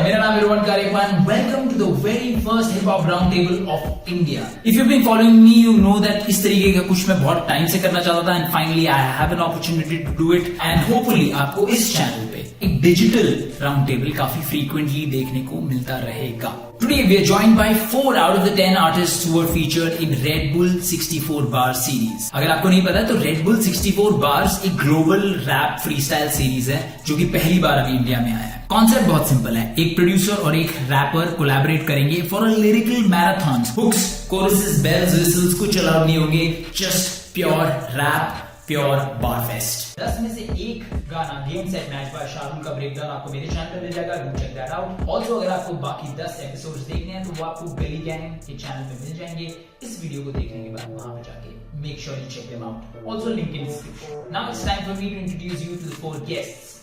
मेरा नाम इरवन कारेमान. Welcome to the very first hip hop roundtable of India. If you've been following me, you know that इस तरीके का कुछ मैं बहुत टाइम से करना चाहता था, and finally I have an opportunity to do it. And hopefully आपको इस चैनल पे एक डिजिटल राउंड काफी frequently देखने को मिलता रहेगा. Today we are joined by 4 out of the 10 artists who were featured in Red Bull 64 Bar series. अगर आपको नहीं पता तो Red Bull 64 Bars एक ग्लोबल रैप फ्रीस्टाइल सीरीज है जो कि पहली बार अभी इंडिया में आया है. कॉन्सेप्ट बहुत सिंपल है. एक प्रोड्यूसर और एक रैपर कोलैबोरेट करेंगे for a lyrical marathon. Hooks, choruses, bells, whistles कुछ अलाउड नहीं होंगे. Just pure rap, pure bar fest. 10 में से एक गाना game set match by Shahrukh का ब्रेकडाउन आपको मेरे चैनल पे मिल जाएगा. Do check that out. Also अगर आपको बाकी 10 एपिसोड्स देखने हैं तो वो आपको गली गैंग के चैनल पे मिल जाएंगे. इस वीडियो को देखने के बाद वहां पे जाके make sure you check them out. Also link in description. Now it's time for me to introduce you to the 4 guests.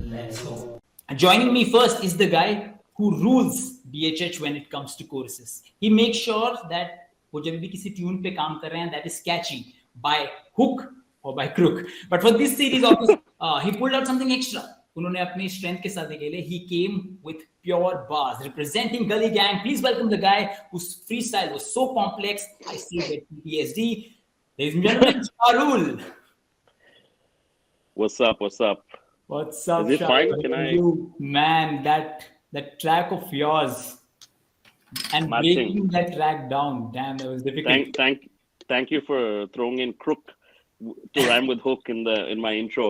Let's go. Joining me first is the guy who rules DHH when it comes to choruses. He makes sure that वो जब भी किसी tune पे काम कर रहे हैं that is catchy by hook or by crook. But for this series, he pulled out something extra. उन्होंने अपनी strength के साथ निकले. He came with pure bars, representing Gully Gang. Please welcome the guy whose freestyle was so complex I still get PTSD. Ladies and gentlemen, Sharul. What's up? What's up? What's up, Is it fine? Can I? Man, that track of yours and breaking that track down. Damn, that was difficult. Thank you for throwing in crook to rhyme with hook in my intro.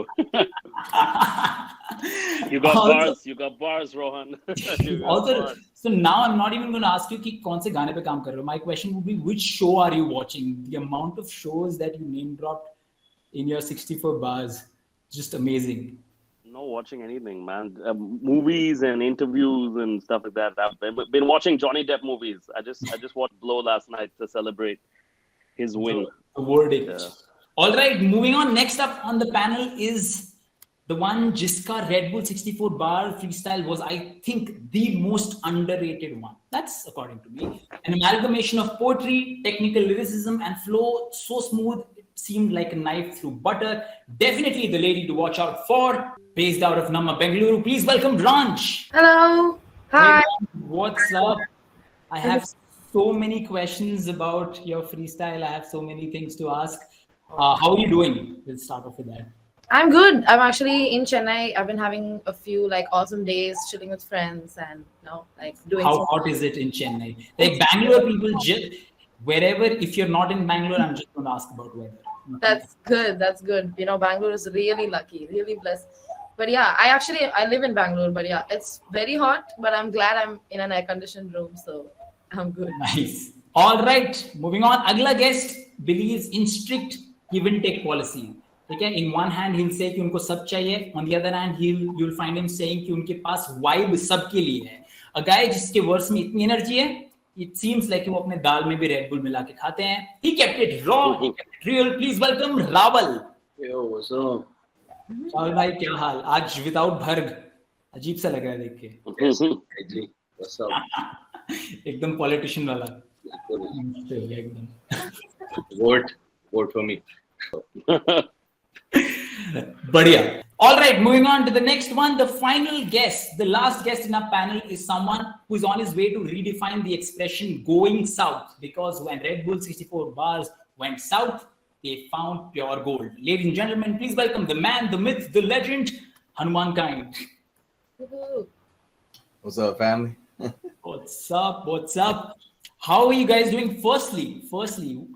You got bars. You got bars, Rohan. Bars. So now I'm not even going to ask you कि कौन से गाने पे काम कर रहे हो. My question would be, which show are you watching? The amount of shows that you name dropped in your 64 bars, just amazing. No watching anything, man. Movies and interviews and stuff like that. I've been watching Johnny Depp movies. I just watched Blow last night to celebrate his win. The verdict. All right, moving on. Next up on the panel is the one jiska Red Bull 64 Bar freestyle was, I think, the most underrated one. That's according to me. An amalgamation of poetry, technical lyricism, and flow so smooth it seemed like a knife through butter. Definitely the lady to watch out for. Based out of Namma, Bengaluru. Please welcome Ranch. Hello. Hi. Hey, what's up? I have so many questions about your freestyle. I have so many things to ask. How are you doing? We'll start off with that. I'm good. I'm actually in Chennai. I've been having a few awesome days chilling with friends and doing. How hot is it in Chennai? Like Bangalore people, wherever, if you're not in Bangalore, I'm just going to ask about weather. That's good. That's good. Bangalore is really lucky, really blessed. But yeah, I live in Bangalore, but yeah, it's very hot, but I'm glad I'm in an air-conditioned room, so I'm good. Nice. All right, moving on. Agla guest believes in strict give and take policy. Okay, in one hand he'll say कि उनको सब चाहिए, on the other hand you'll find him saying कि उनके पास vibe सबके लिए है. A guy जिसके वर्ड्स में इतनी एनर्जी है, it seems like वो अपने दाल में भी Red Bull मिला के खाते हैं. He kept it raw, he kept it real. Please welcome Raval. Yo, what's up? चावल भाई क्या हाल? आज विदाउट भर्ग अजीब सा लग रहा है देख के. जी, what's up? एकदम पॉलिटिशियन वाला. एकदम. Vote for me. बढ़िया. All right, moving on to the next one. The final guest, the last guest in our panel is someone who is on his way to redefine the expression going south, because when Red Bull 64 Bars went south, they found pure gold. Ladies and gentlemen, please welcome the man, the myth, the legend, Hanuman Kind. What's up, family? What's up? What's up? How are you guys doing? Firstly,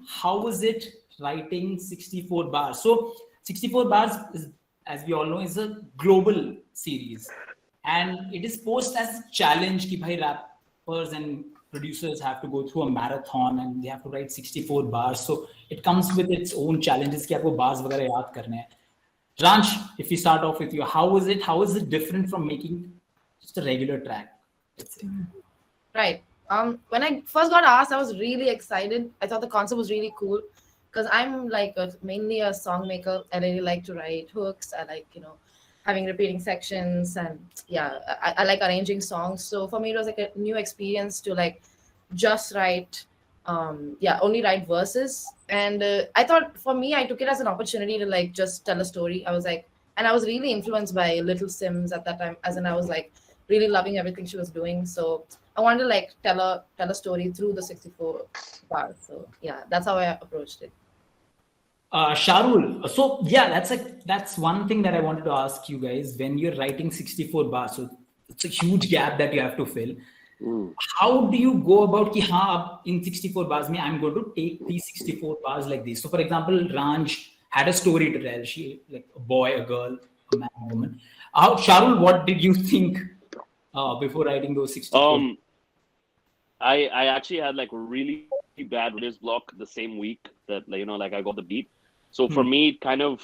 how was it writing 64 Bars? So 64 Bars is, as we all know, is a global series, and it is posed as a challenge कि भाई rappers and producers have to go through a marathon and they have to write 64 bars. So it comes with its own challenges कि आपको bars वगैरह याद करने हैं. Ranch, if we start off with you, how is it different from making just a regular track? Right. When I first got asked, I was really excited. I thought the concept was really cool because I'm mainly a song maker. I really like to write hooks. I like, having repeating sections, and yeah, I like arranging songs. So for me, it was a new experience to just write, only write verses. And I thought for me, I took it as an opportunity to just tell a story. I was and I was really influenced by Little Sims at that time, as in I was really loving everything she was doing. So I wanted to like tell a story through the 64 bars. So yeah, that's how I approached it. Sharul, so yeah, that's one thing that I wanted to ask you guys. When you're writing 64 bars, so it's a huge gap that you have to fill. How do you go about ki, in 64 bars, I'm going to take these 64 bars like this? So for example, Ranj had a story to tell. She, like a boy, a girl, a man, a woman. Sharul, what did you think before writing those 64? I actually had like a really bad writer's block the same week that, like, like I got the beat. So for me, it kind of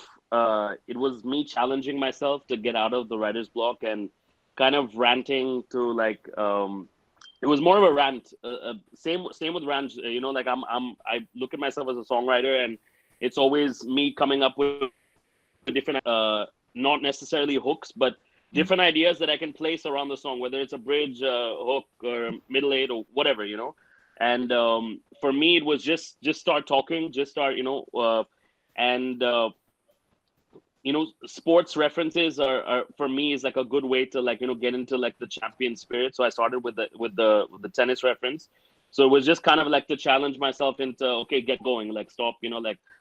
it was me challenging myself to get out of the writer's block and kind of ranting to like it was more of a rant. Same with Ranj. Like I look at myself as a songwriter, and it's always me coming up with different not necessarily hooks, but different ideas that I can place around the song, whether it's a bridge, hook, or middle eight, or whatever, And for me, it was just start talking, just start, and sports references are for me is like a good way to like get into like the champion spirit. So I started with the tennis reference. So it was just kind of like to challenge myself into, okay, get going, like stop,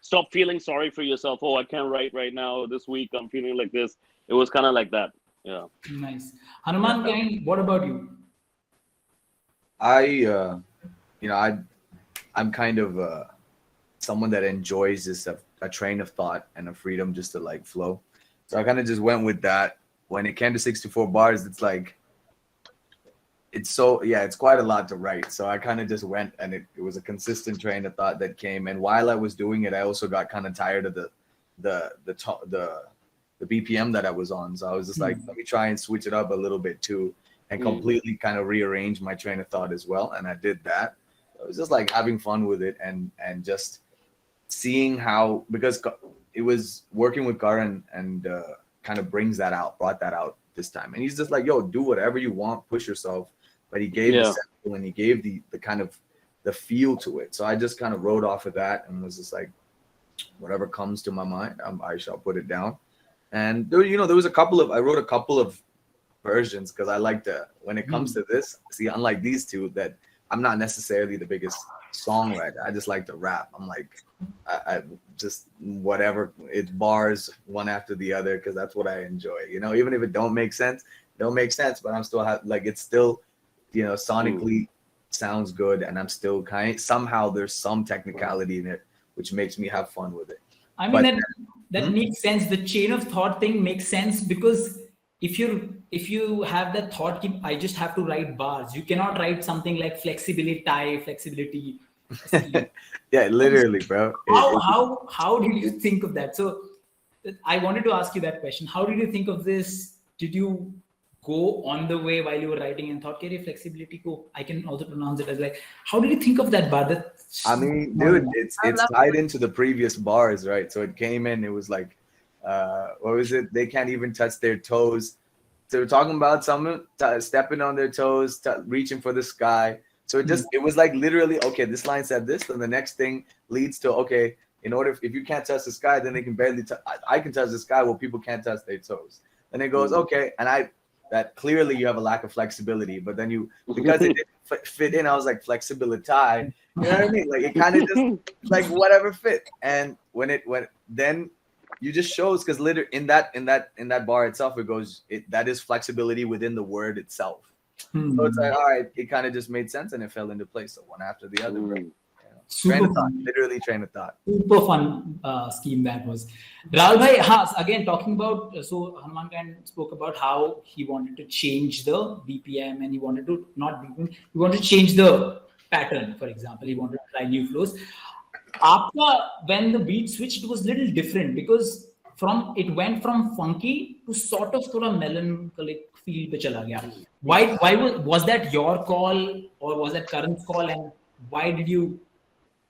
stop feeling sorry for yourself. Oh, I can't write right now. This week I'm feeling like this. It was kind of like that. Yeah. Nice. Hanuman, what about you? I'm kind of someone that enjoys this a train of thought and a freedom just to like flow. So I kind of just went with that. When it came to 64 bars, it's like it's quite a lot to write. So I kind of just went, and it was a consistent train of thought that came. And while I was doing it, I also got kind of tired of the BPM that I was on. So I was just like, let me try and switch it up a little bit too, and completely kind of rearrange my train of thought as well. And I did that. I was just like having fun with it and just seeing how, because it was working with Karan and kind of brought that out this time. And he's just like, yo, do whatever you want, push yourself. But he gave the sample and he gave the kind of the feel to it. So I just kind of wrote off of that and was just like, whatever comes to my mind, I shall put it down. And there was I wrote a couple of versions because I like to, when it comes to this, see, unlike these two, that I'm not necessarily the biggest songwriter. I just like to rap. I'm like, I just whatever, it's bars one after the other because that's what I enjoy. Even if it don't make sense, but I'm still it's still, sonically sounds good, and I'm still somehow there's some technicality in it which makes me have fun with it. I mean, that makes sense. The chain of thought thing makes sense because if you have that thought, I just have to write bars. You cannot write something like flexibility. Yeah, literally, bro. How did you think of that? So I wanted to ask you that question. How did you think of this? Did you go on the way while you were writing and thought, okay, flexibility, I can also pronounce it as like, how did you think of that bar? I mean, dude, it's tied into the previous bars, right? So it came in, it was like, what was it? They can't even touch their toes. So we're talking about someone stepping on their toes, reaching for the sky. So it was like literally, okay, this line said this, and the next thing leads to, okay, if you can't touch the sky, then they can barely I can touch the sky, well, people can't touch their toes. And it goes, okay, and that clearly you have a lack of flexibility, but then because it didn't fit in, I was like, flexibility, you know what I mean? Like it kind of just like whatever fit. And then you just shows, because literally in that bar itself, it goes, that is flexibility within the word itself. So it's like, all right, it kind of just made sense and it fell into place. So one after the other, right? Train of thought, literally train of thought. Super fun scheme that was. Rahul bhai, again talking about, so Hanuman spoke about how he wanted to change the BPM and he wanted to change the pattern. For example, he wanted to try new flows. When the beat switched, it was a little different because it went from funky to sort of melancholic feel pe chala gaya. Why was that your call or was that Karan's call, and why did you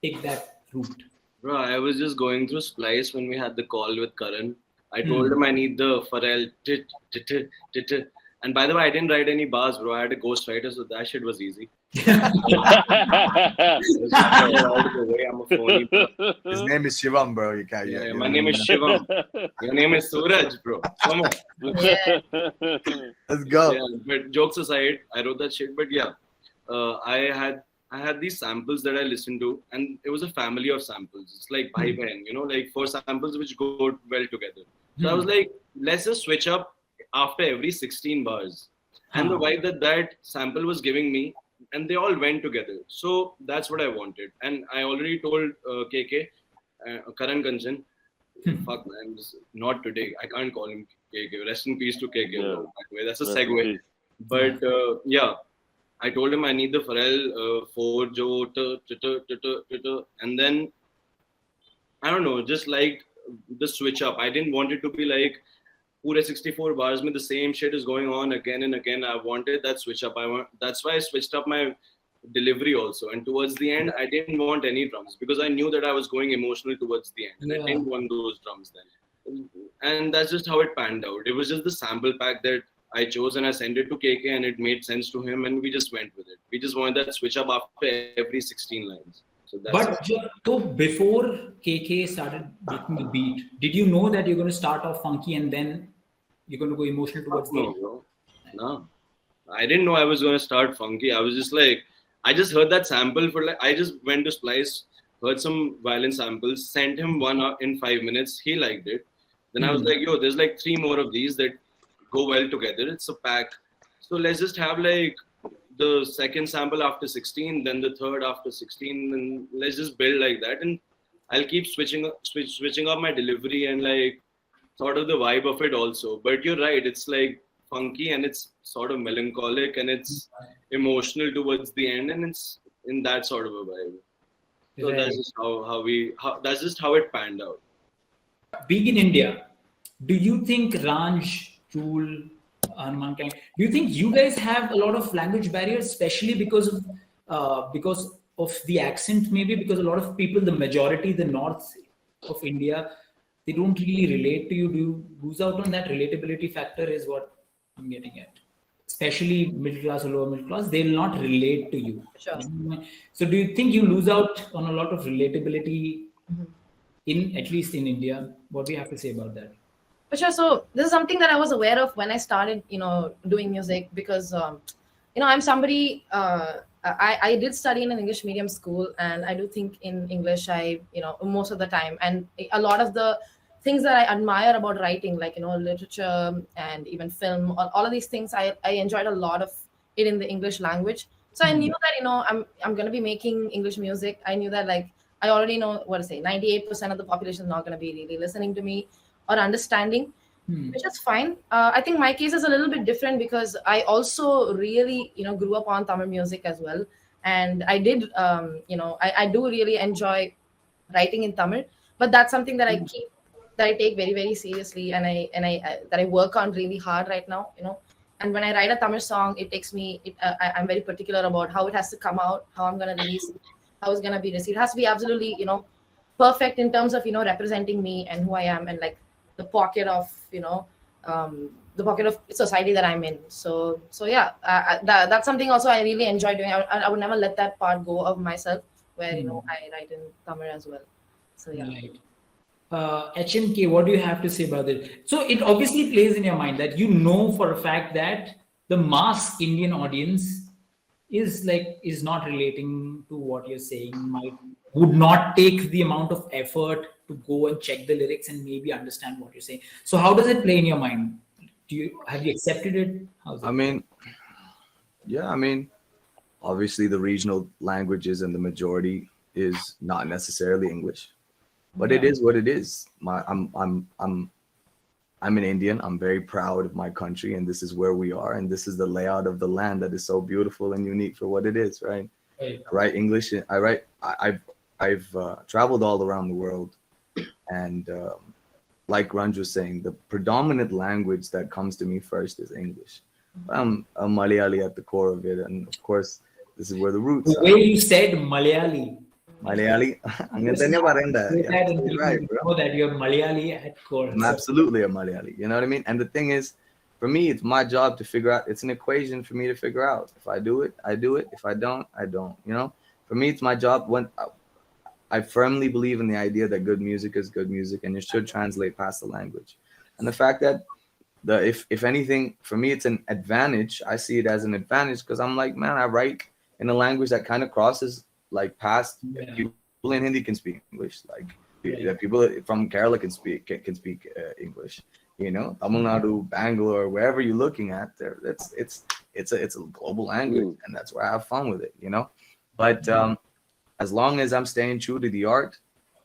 take that route? Bro, I was just going through Splice when we had the call with Karan. I told him I need the Pharrell And by the way, I didn't write any bars, bro. I had a ghostwriter, so that shit was easy. I'm a phony, bro. His name is Shivam, bro. You can't. Yeah, my name is Shivam. Your name is Suraj, bro. Come on. Yeah. Let's go. Yeah, but jokes aside, I wrote that shit. But yeah, I had these samples that I listened to, and it was a family of samples. It's like bhai behan, you know, like 4 samples which go well together. So I was like, let's just switch up after every 16 bars. And the vibe that sample was giving me, and they all went together. So that's what I wanted. And I already told KK, Karan Kanchan, fuck man, not today. I can't call him KK. Rest in peace to KK. Yeah. By the way. That's a segue. But yeah, I told him I need the Pharrell 4 jo, and then I don't know, just like the switch up. I didn't want it to be like pure 64 bars में the same shit is going on again and again. I wanted that switch up. That's why I switched up my delivery also. And towards the end, I didn't want any drums because I knew that I was going emotional towards the end. And I didn't want those drums then. And that's just how it panned out. It was just the sample pack that I chose and I sent it to KK and it made sense to him and we just went with it. We just wanted that switch up after every 16 lines. So that's so before KK started making the beat, did you know that you're going to start off funky and then you're going to go emotional towards the end? No. I didn't know I was going to start funky. I was just like, I just heard that sample for like, I just went to Splice, heard some violin samples, sent him one in 5 minutes. He liked it. Then I was like, yo, there's like 3 more of these that go well together. It's a pack. So let's just have like the second sample after 16, then the third after 16, and let's just build like that. And I'll keep switching up my delivery and like sort of the vibe of it also. But you're right, it's like funky and it's sort of melancholic and it's emotional towards the end and it's in that sort of a vibe. So that's just that's just how it panned out. Being in India, do you think Ranj, Tool, Hanuman Kang, do you think you guys have a lot of language barriers, especially because of the accent, maybe because a lot of people, the majority, the north of India, they don't really relate to you. Do you lose out on that relatability factor is what I'm getting at. Especially middle class or lower middle class, they'll not relate to you. Sure. So do you think you lose out on a lot of relatability in, at least in India? What do you have to say about that? For sure. So this is something that I was aware of when I started, doing music because, I'm somebody, I did study in an English medium school and I do think in English, most of the time. And a lot of the things that I admire about writing, like, literature and even film, all of these things, I enjoyed a lot of it in the English language. So I knew that, I'm going to be making English music. I knew that, like, I already know what to say. 98% of the population is not going to be really listening to me or understanding, which is fine. I think my case is a little bit different because I also really, grew up on Tamil music as well. And I did, I do really enjoy writing in Tamil, but that's something that I take very, very seriously. And I work on really hard right now, And when I write a Tamil song, it takes me, I'm very particular about how it has to come out, how I'm going to release it, how it's going to be received. It has to be absolutely, perfect in terms of, representing me and who I am and like the pocket of, the pocket of society that I'm in. So yeah, that's something also I really enjoy doing. I would never let that part go of myself where, I write in Tamil as well. So yeah. Right. HMK, what do you have to say about it? So it obviously plays in your mind that for a fact that the mass Indian audience is not relating to what you're saying, would not take the amount of effort to go and check the lyrics and maybe understand what you're saying. So how does it play in your mind? Have you accepted it? How's it? I mean, obviously the regional languages and the majority is not necessarily English, but it is what it is. I'm an Indian. I'm very proud of my country, and this is where we are, and this is the layout of the land that is so beautiful and unique for what it is, right? Right. I write English. I've traveled all around the world, and like Ranj was saying, the predominant language that comes to me first is English. I'm a Malayali at the core of it, and of course, this is where the roots are. The way you said Malayali. Malayali, right, bro. Know that you're Malayali at core. I'm absolutely a Malayali. You know what I mean? And the thing is, for me, it's my job to figure out. It's an equation for me to figure out. If I do it, I do it. If I don't, I don't. You know, for me, it's my job. When I firmly believe in the idea that good music is good music, and it should translate past the language. And the fact that if anything, for me, it's an advantage. I see it as an advantage because I'm like, man, I write in a language that kind of crosses like past. Yeah. People in Hindi can speak English. Like Right. people from Kerala can speak English. You know, Tamil Nadu, Bangalore, wherever you're looking at, there, it's a global language, and that's where I have fun with it. You know, but as long as I'm staying true to the art,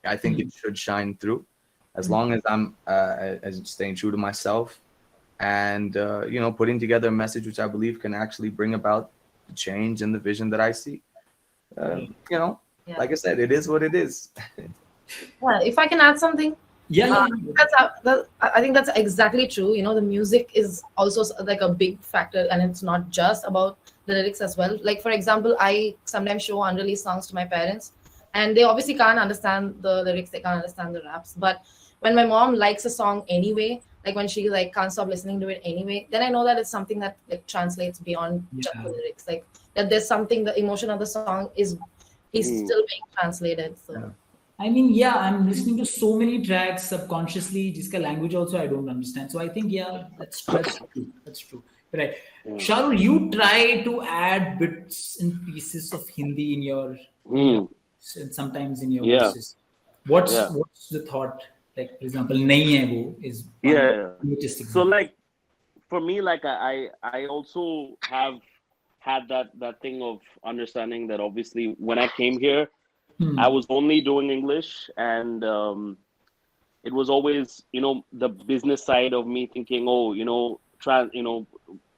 I think it should shine through. As long as I'm as staying true to myself, and you know, putting together a message which I believe can actually bring about the change and the vision that I see. You know, Yeah. like I said, it is what it is. Well, if I can add something, Yeah. I think that's exactly true. You know, the music is also like a big factor, and it's not just about the lyrics as well. Like, for example, I sometimes show unreleased songs to my parents, and they obviously can't understand the lyrics, they can't understand the raps. But when my mom likes a song anyway, like when she like can't stop listening to it anyway, then I know that it's something that like translates beyond just the lyrics. Like that there's something, the emotion of the song is still being translated. So. I mean, yeah, I'm listening to so many tracks subconsciously. Jiska language also I don't understand. So I think, yeah, that's true. That's true. Right. Shahrul, you try to add bits and pieces of Hindi in your, and sometimes in your verses. What's the thought? Like, for example, nahi hai wo is So like, for me, like I also have had that thing of understanding that obviously when I came here, I was only doing English, and it was always, you know, the business side of me thinking, oh, you know,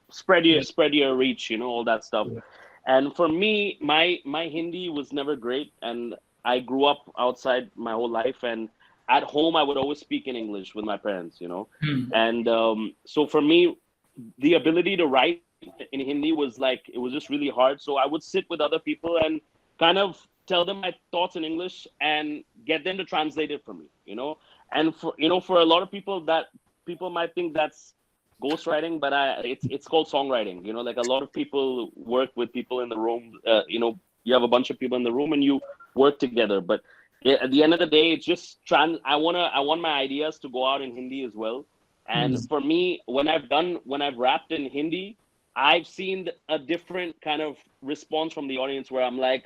spread your reach, you know, all that stuff. Yeah. And for me, my Hindi was never great, and I grew up outside my whole life, and at home I would always speak in English with my parents, you know. And so for me, the ability to write in Hindi was like, it was just really hard. So I would sit with other people and kind of tell them my thoughts in English and get them to translate it for me, you know. And for, you know, for a lot of people, that people might think that's ghostwriting, but it's called songwriting. You know, like a lot of people work with people in the room. You know, you have a bunch of people in the room and you work together. But at the end of the day, it's just I want my ideas to go out in Hindi as well. And for me, when I've rapped in Hindi, I've seen a different kind of response from the audience where I'm like,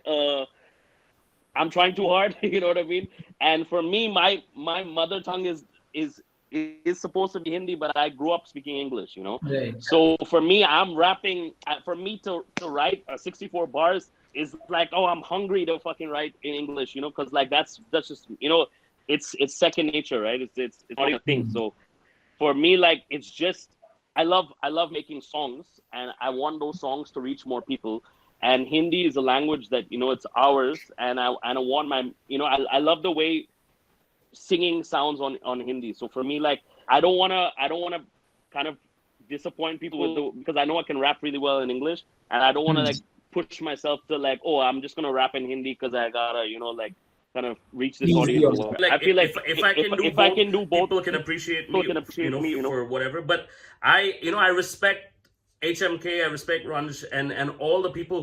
I'm trying too hard, you know what I mean? And for me, my mother tongue is supposed to be Hindi, but I grew up speaking English, you know? Right. So for me, I'm rapping, for me to write 64 bars is like, oh, I'm hungry to fucking write in English, you know? Because like that's just, you know, it's second nature, right? It's not a thing. So for me, like, it's just, I love making songs, and I want those songs to reach more people. And Hindi is a language that, you know, it's ours, and I want my, you know, I love the way singing sounds on Hindi. So for me, like, I don't wanna kind of disappoint people because I know I can rap really well in English, and I don't wanna like push myself to like, oh, I'm just gonna rap in Hindi because I gotta, you know, like kind of reach this audience. Like, I feel like if I can do both, people can appreciate me, you know, for whatever. But I respect HMK, I respect Ranj and all the people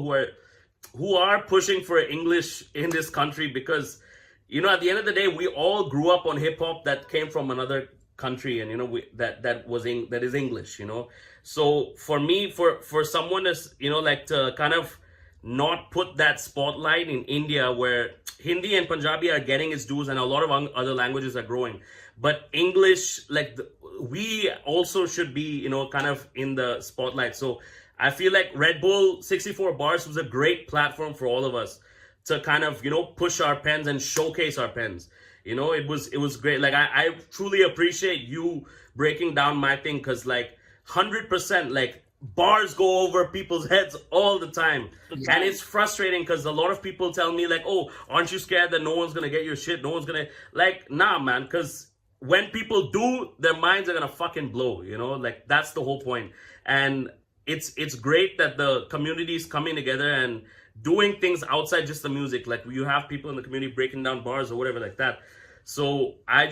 who are pushing for English in this country, because, you know, at the end of the day, we all grew up on hip hop that came from another country, and you know, that is English, you know. So for me, for someone is, you know, like to kind of not put that spotlight in India, where Hindi and Punjabi are getting its dues and a lot of other languages are growing, but English, like we also should be, you know, kind of in the spotlight. So I feel like Red Bull 64 Bars was a great platform for all of us to kind of, you know, push our pens and showcase our pens. You know, it was great. Like I truly appreciate you breaking down my thing, because like 100%, like bars go over people's heads all the time. And it's frustrating because a lot of people tell me like, oh, aren't you scared that no one's gonna get your shit? No one's gonna, like, nah, man, because when people do, their minds are gonna fucking blow, you know, like that's the whole point. And it's great that the community is coming together and doing things outside just the music. Like you have people in the community breaking down bars or whatever like that. So I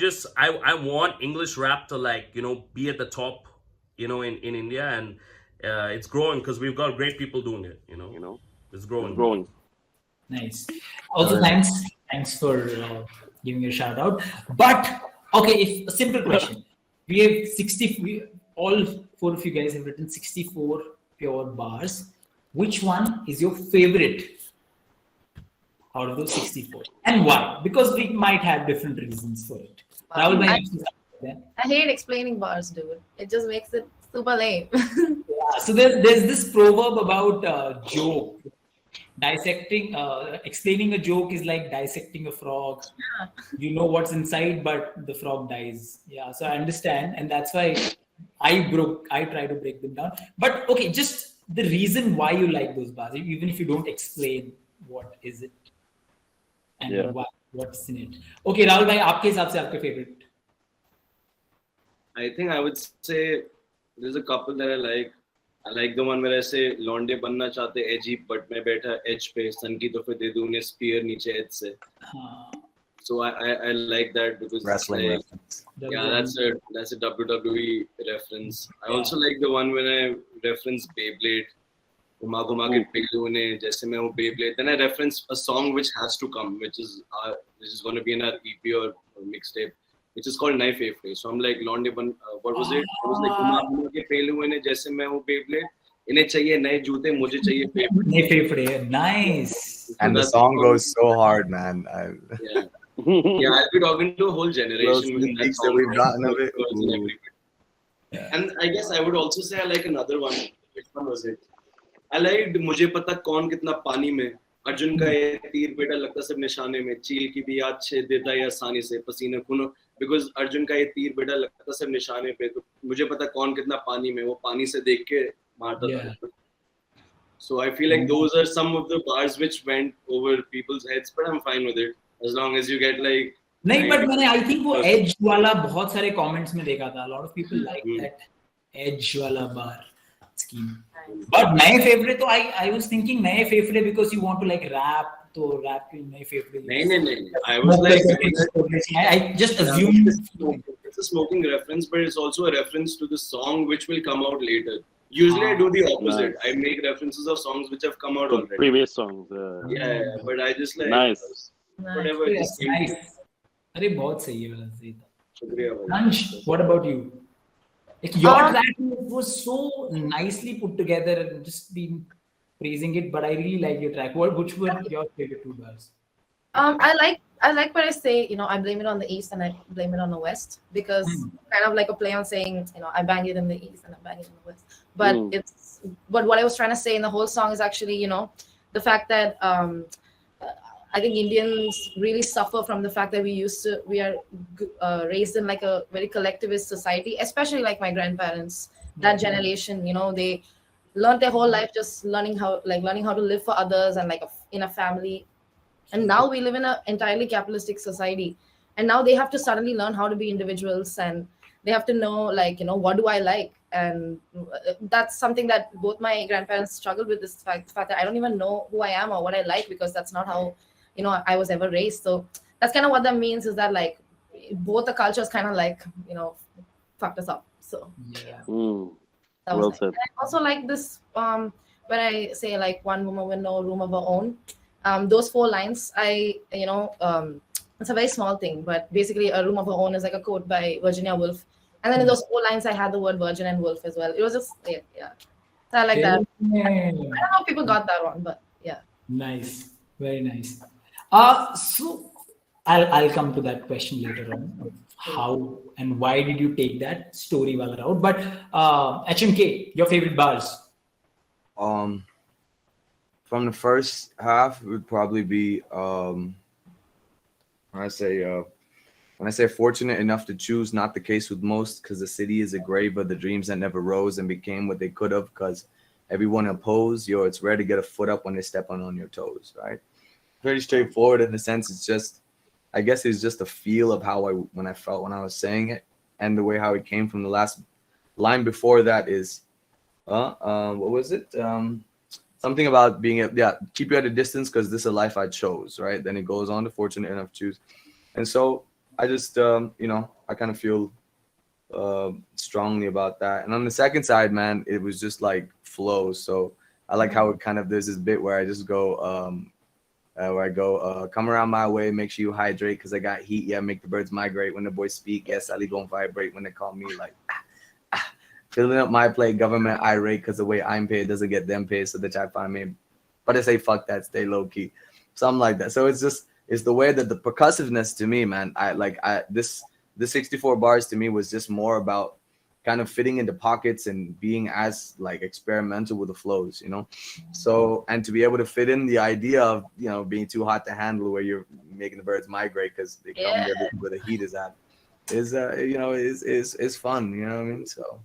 want English rap to, like, you know, be at the top in India, and it's growing because we've got great people doing it. It's growing. Nice. Also, thanks for giving a shout out. But okay, if a simple question, we have 60. All four of you guys have written 64 pure bars. Which one is your favorite out of those 64, and why? Because we might have different reasons for it. Rahul, bhai, you start with that. I hate explaining bars, dude. It just makes it super lame. Yeah, so there's this proverb about joke. Dissecting, explaining a joke is like dissecting a frog. Yeah. You know what's inside, but the frog dies. Yeah, so I understand, and that's why I try to break them down. But okay, just the reason why you like those bars, even if you don't explain what is it and Yeah. what's in it. Okay, Rahul bhai, आपके हिसाब से आपके favorite? I think I would say there's a couple that I like. I like the one where I say लौंडे बनना चाहते edgy but मैं बैठा edge पे सन की तो फिर दे दूं उन्हें spear नीचे edge से. हाँ, So I like that because it's Wrestling like, reference. yeah, that's a WWE reference. I also like the one when I reference Beyblade. घुमा घुमा के पेलू ने जैसे मैं हूँ Beyblade. Then I reference a song which has to come, which is going to be in our EP or mixtape, which is called Nai Fefre. So I'm like, लौंडे बन, what was it? It was like घुमा घुमा के पेलू ने जैसे मैं हूँ Beyblade. इन्हें चाहिए नए जूते, मुझे चाहिए Beyblade. my favorite. Nice. And the That's song the goes so hard, man. Yeah. Yeah, I'll be talking to a whole generation Those with that techniques that song. we've gotten of it. And Ooh. everybody. And I guess I would also say I like another one. Which one was it? I liked मुझे पता कौन कितना पानी में अर्जुन का ये तीर बेटा लगता सब निशाने में चील की भी याद छेद देता है आसानी से पसीने खूनो because अर्जुन का ये तीर बेटा लगता सब निशाने पे तो मुझे पता कौन कितना पानी में वो पानी से देख के मारता था. So I feel like those are some of the bars which went over people's heads, but I'm fine with it as long as you get like. नहीं, but मैंने I think वो edge वाला बहुत सारे comments में देखा था. A lot of people like that edge वाला bar scheme. But नए favorite तो I was thinking नए favorite because you want to like rap तो rap के नए favorite. नहीं. I was like, I just assumed. it's a smoking reference, but it's also a reference to the song which will come out later. Usually I do the opposite. Nice. I make references of songs which have come out already. Previous songs. Yeah, but I just like Nice. whatever. Yes, just came to- nice. अरे बहुत सही है वाला सही था. Shukriya bhai. Ansh, what about you? Like your Um, track was so nicely put together and just been praising it, but I really like your track. Which were your favorite two bars? I like when I say, I blame it on the East and I blame it on the West because kind of like a play on saying, I bang it in the East and I bang it in the West. But but what I was trying to say in the whole song is actually, the fact that I think Indians really suffer from the fact that we are raised in like a very collectivist society, especially like my grandparents, that generation, they learned their whole life just learning how to live for others and like in a family. And now we live in an entirely capitalistic society. And now they have to suddenly learn how to be individuals and they have to know, what do I like? And that's something that both my grandparents struggled with, this fact that I don't even know who I am or what I like because that's not how, I was ever raised. So that's kind of what that means is that like both the cultures kind of like, fucked us up. So Yeah. that was Well nice. said. And I also like this when I say like one woman with no room of her own. Those 4 lines, it's a very small thing, but basically a room of her own is like a quote by Virginia Woolf. And then in those 4 lines, I had the word virgin and wolf as well. It was just, yeah. So I like that. I don't know if people got that one, but yeah. Nice, very nice. So I'll come to that question later on. How and why did you take that story wala route? But HMK, your favorite bars? From the first half, it would probably be when I say fortunate enough to choose, not the case with most, because the city is a grave of the dreams that never rose and became what they could have, because everyone opposed, it's rare to get a foot up when they're stepping on your toes, right? Pretty straightforward in the sense it's just, I guess it's just a feel of how when I felt when I was saying it, and the way how it came from the last line before that is, what was it? Something about being, keep you at a distance because this is a life I chose, right? Then it goes on to fortunate enough to choose. And so I just, I kind of feel strongly about that. And on the second side, man, it was just like flows. So I like how it kind of, there's this bit where I just go, come around my way, make sure you hydrate because I got heat. Yeah, make the birds migrate when the boys speak. Yes, Ali gon' vibrate when they call me like, filling up my plate, government irate because the way I'm paid doesn't get them paid, so that I find me. But I say fuck that, stay low key, something like that. So it's the way that the percussiveness to me, man. This 64 bars to me was just more about kind of fitting into pockets and being as like experimental with the flows, you know. So, and to be able to fit in the idea of, you know, being too hot to handle, where you're making the birds migrate because they come where the heat is at, is fun, you know what I mean? So.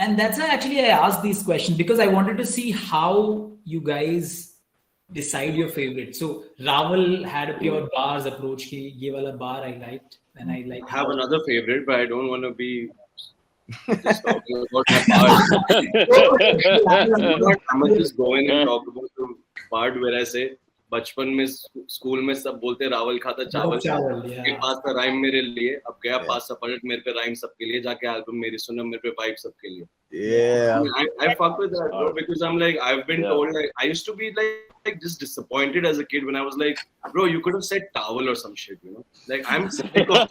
And that's why actually I asked these questions, because I wanted to see how you guys decide your favorite. So Raval had a pure bars approach. Ye wala bar I liked, and I like. I have another favorite, but I don't want to be just talking about my part. I'm just going and talk about the part where I say बचपन में school में सब बोलते रावल खाता चावल के पास था rhyme मेरे लिए अब गया पास सा पलट मेरे पे राइम सबके लिए जाके एल्बम मेरी सुनो मेरे पे वाइब सबके लिए I fuck with that bro, because I'm like I've been told like I used to be like just disappointed as a kid when I was like bro you could have said towel or some shit, you know, like I'm sick of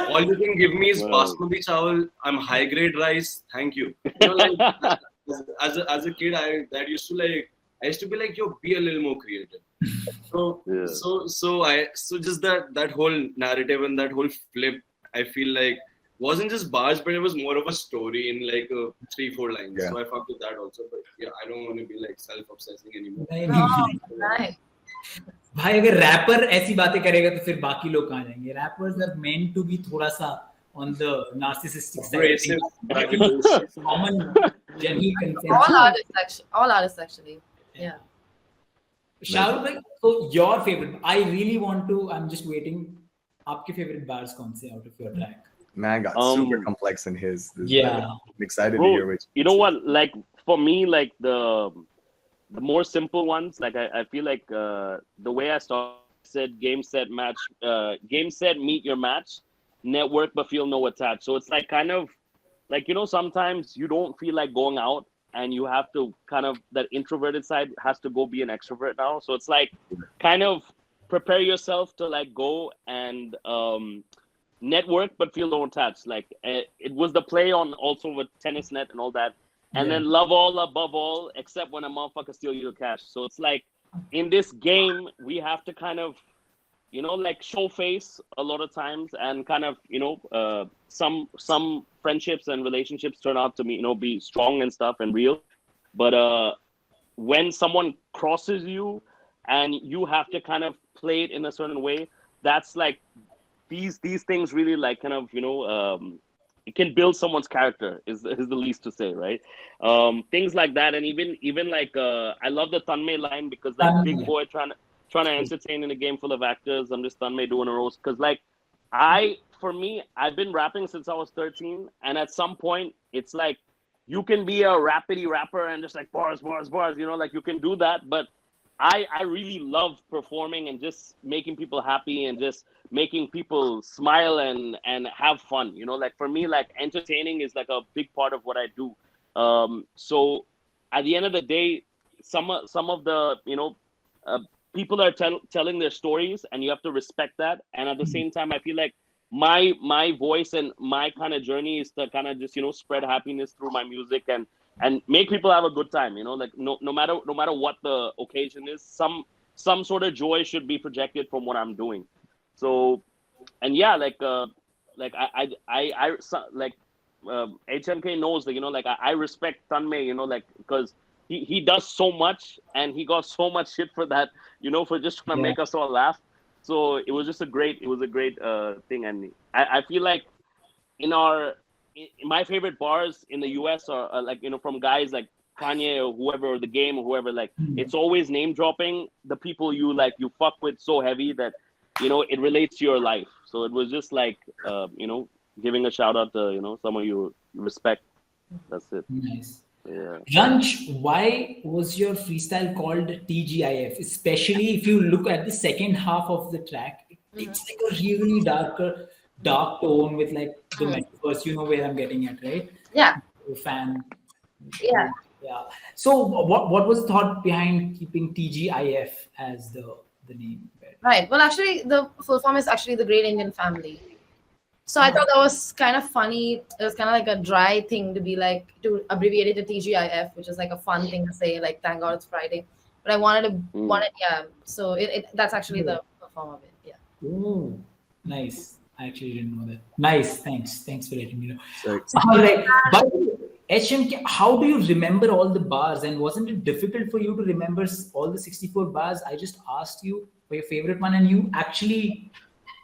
all you can give me is basmati chawal, I'm high grade rice, thank you, you know, like as a kid I used to be like, yo, be a little more creative. So just that whole narrative and that whole flip, I feel like wasn't just bars, but it was more of a story in like 3-4 lines. Yeah. So I fucked with that also. But yeah, I don't want to be like self-obsessing anymore. Right. भाई अगर wrapper ऐसी बातें करेगा तो फिर बाकी लोग कहाँ जाएंगे? Rappers are meant to be थोड़ा सा on the narcissistic side. Common, genuine consent. All artists actually. Yeah. Shahrukh, so your favorite? I really want to. I'm just waiting. आपके favorite bars कौन से out of your track? Man got super complex in his. Yeah. I'm excited bro, to hear which. You know what? Like for me, like the more simple ones. Like I feel like the way I said game set match, game set meet your match, network but feel no attached. So it's like kind of like, you know, sometimes you don't feel like going out. And you have to kind of, that introverted side has to go be an extrovert now. So it's like kind of prepare yourself to like go and network, but feel no attached. Like it was the play on also with tennis net and all that. And then love all above all, except when a motherfucker steal your cash. So it's like in this game, we have to kind of, you know, like show face a lot of times and kind of, you know, some friendships and relationships turn out to be strong and stuff and real. But when someone crosses you and you have to kind of play it in a certain way, that's like these things really like kind of, you know, it can build someone's character is the least to say, right? Things like that. And even like I love the Tanmay line because that big boy trying to entertain in a game full of actors. I'm just Tanmay doing a roast because like for me, I've been rapping since I was 13, and at some point, it's like you can be a rapidy rapper and just like bars, you know, like you can do that. But I really love performing and just making people happy and just making people smile and have fun. You know, like for me, like entertaining is like a big part of what I do. So at the end of the day, some of the, you know, people are telling their stories, and you have to respect that. And at the same time, I feel like my voice and my kind of journey is to kind of just, you know, spread happiness through my music and make people have a good time, you know, like no matter what the occasion is, some sort of joy should be projected from what I'm doing. So, and yeah, like HMK knows that, you know, like I respect Tanmay, you know, like because he does so much and he got so much shit for that, you know, for just trying to make us all laugh. So it was just a great thing. And I feel like in my favorite bars in the US are like, you know, from guys like Kanye or whoever, or The Game or whoever, like it's always name dropping the people you fuck with so heavy that, you know, it relates to your life. So it was just like, you know, giving a shout out to, you know, someone you respect. That's it. Nice. Yeah. Ranch, why was your freestyle called TGIF? Especially if you look at the second half of the track, it's like a really dark tone with like the metaphors. You know where I'm getting at, right? Yeah. Fan. Yeah. Yeah. So what was the thought behind keeping TGIF as the name? Right. Well, actually, the full form is actually the Great Indian Family. So I thought that was kind of funny. It was kind of like a dry thing to be like, to abbreviate it to TGIF, which is like a fun thing to say, like, thank God it's Friday. But I wanted, yeah. So that's actually the full form of it. Yeah. Oh, nice. I actually didn't know that. Nice. Thanks for letting me know. Sick. All right. But HMK, how do you remember all the bars? And wasn't it difficult for you to remember all the 64 bars? I just asked you for your favorite one, and you actually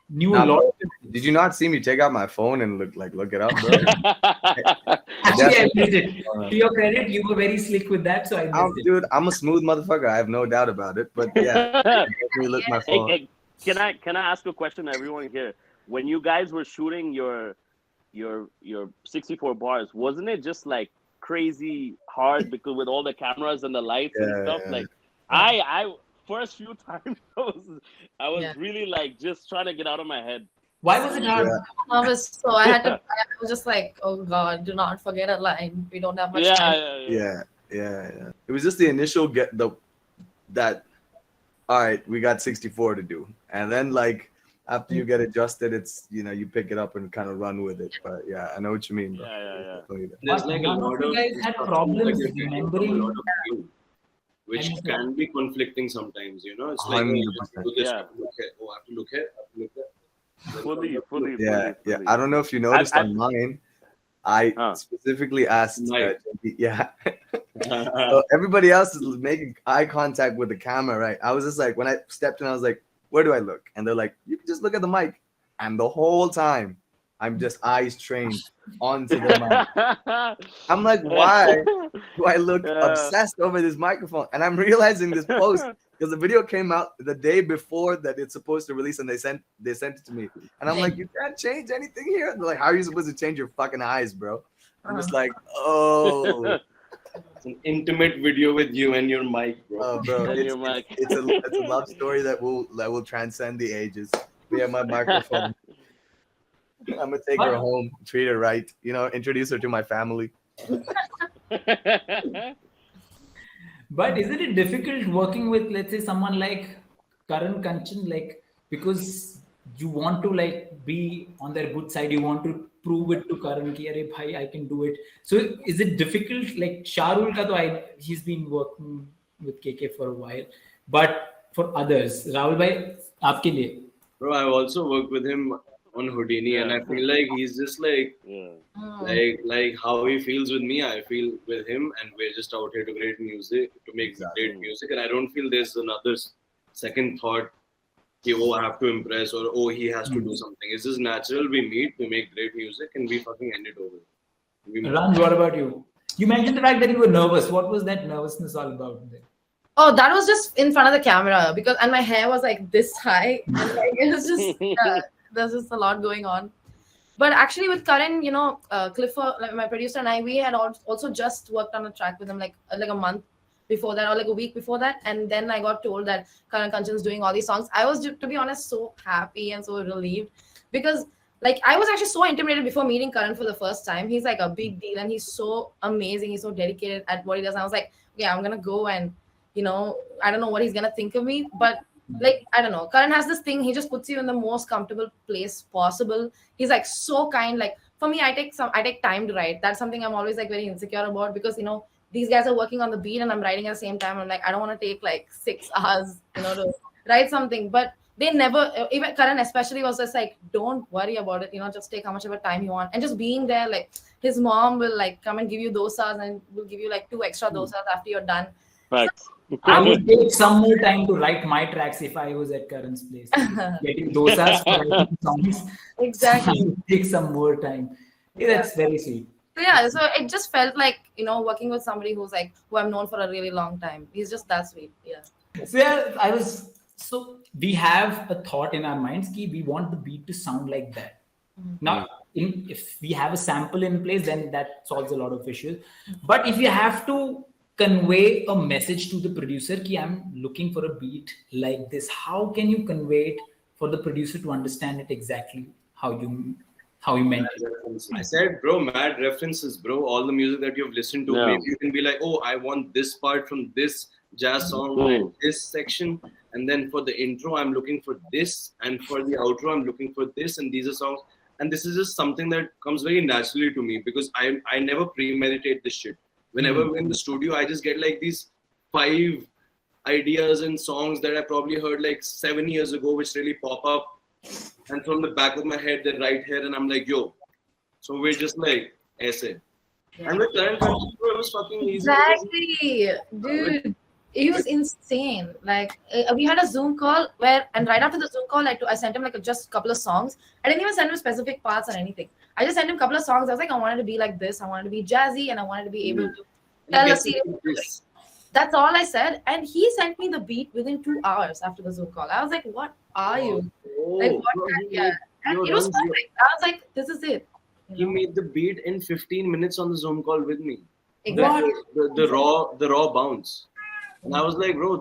knew a lot. Did you not see me take out my phone and look it up, bro? Actually, I missed it. To your credit, you were very slick with that, so I missed it. Dude, I'm a smooth motherfucker. I have no doubt about it. But yeah, let me look my phone. Hey, can I ask a question to everyone here? When you guys were shooting your 64 bars, wasn't it just like crazy hard because with all the cameras and the lights and stuff? Yeah. Like I first few times I was really like just trying to get out of my head. Why was it hard? So I was just like, oh God, do not forget a line. We don't have much time. Yeah. It was just the initial all right, we got 64 to do. And then like after you get adjusted, it's, you pick it up and kind of run with it. But yeah, I know what you mean, bro. Yeah. There's like a None lot of you of guys had problems like, remembering. which can be conflicting sometimes, It's like 100%. do this, I have to look here. Fully. Yeah. I don't know if you noticed on mine, I specifically asked. So everybody else is making eye contact with the camera, right? I was just like, when I stepped in, I was like, where do I look? And they're like, you can just look at the mic. And the whole time, I'm just eyes trained onto the mic. I'm like, why do I look obsessed over this microphone? And I'm realizing this post because the video came out the day before that it's supposed to release, and they sent it to me. And I'm like, you can't change anything here. They're like, how are you supposed to change your fucking eyes, bro? I'm just like, oh. It's an intimate video with you and your mic, bro. Oh, bro, it's a love story that will transcend the ages. Me and my microphone. I'm gonna take her home, treat her right, introduce her to my family. But isn't it difficult working with, let's say, someone like Karan Kanchan, like, because you want to like be on their good side, you want to prove it to Karan ki, "Arey bhai, I can do it." So is it difficult? Like Shahrul ka to he's been working with KK for a while, but for others, Rahul bhai, aapke liye? Bro, I've also worked with him on Houdini, and I feel like he's just like how he feels with me, I feel with him, and we're just out here to make great music. And I don't feel there's another second thought, I have to impress, or he has to do something. It's just natural. We meet, we make great music, and we fucking end it over. Ranj, what about you? You mentioned the fact that you were nervous. What was that nervousness all about? Oh, that was just in front of the camera and my hair was like this high. And like, it was just there's just a lot going on. But actually with Karan, Clifford, like my producer, and we had also just worked on a track with him like a month before that, or like a week before that. And then I got told that Karan Kanchan's doing all these songs. I was, to be honest, so happy and so relieved, because like I was actually so intimidated before meeting Karan for the first time. He's like a big deal and he's so amazing. He's so dedicated at what he does. And I was like, yeah, I'm gonna go and I don't know what he's gonna think of me, but like, I don't know. Karan has this thing. He just puts you in the most comfortable place possible. He's like so kind. Like for me, I take time to write. That's something I'm always like very insecure about, because these guys are working on the beat and I'm writing at the same time. I'm like, I don't want to take like 6 hours, to write something. But they never, even Karan especially, was just like, don't worry about it. Just take how much of a time you want. And just being there, like his mom will like come and give you dosas and will give you like 2 extra dosas after you're done. Right. I would take some more time to write my tracks if I was at Karan's place. Getting dosas for writing songs. Exactly. I would take some more time. Yeah, that's very sweet. So it just felt like, working with somebody who I've known for a really long time. He's just that sweet. Yeah. So we have a thought in our minds that we want the beat to sound like that. Now, if we have a sample in place, then that solves a lot of issues. But if you have to convey a message to the producer that I'm looking for a beat like this, how can you convey it for the producer to understand it exactly? how you meant it. I said, bro, mad references, bro. All the music that you've listened to, Yeah. maybe you can be like, oh, I want this part from this jazz song and this section. And then for the intro, I'm looking for this. And for the outro, I'm looking for this. And these are songs. And this is just something that comes very naturally to me because I never premeditate this shit. Whenever we're in the studio, I just get like these 5 ideas and songs that I probably heard like 7 years ago, which really pop up. And from the back of my head, they're right here, and I'm like, yo. So we're just like, essay. And with Karan Khanji, it was fucking easy. Exactly, dude. It was insane. Like we had a Zoom call and right after the Zoom call, I sent him like just a couple of songs. I didn't even send him specific parts or anything. I just sent him a couple of songs. I was like, I wanted to be like this. I wanted to be jazzy, and I wanted to be able to tell a serious story. That's all I said, and he sent me the beat within 2 hours after the Zoom call. I was like, "What are you?" Like, what? Yeah, and it was perfect. I was like, "This is it." He made the beat in 15 minutes on the Zoom call with me. Exactly. The raw bounce. And I was like, bro,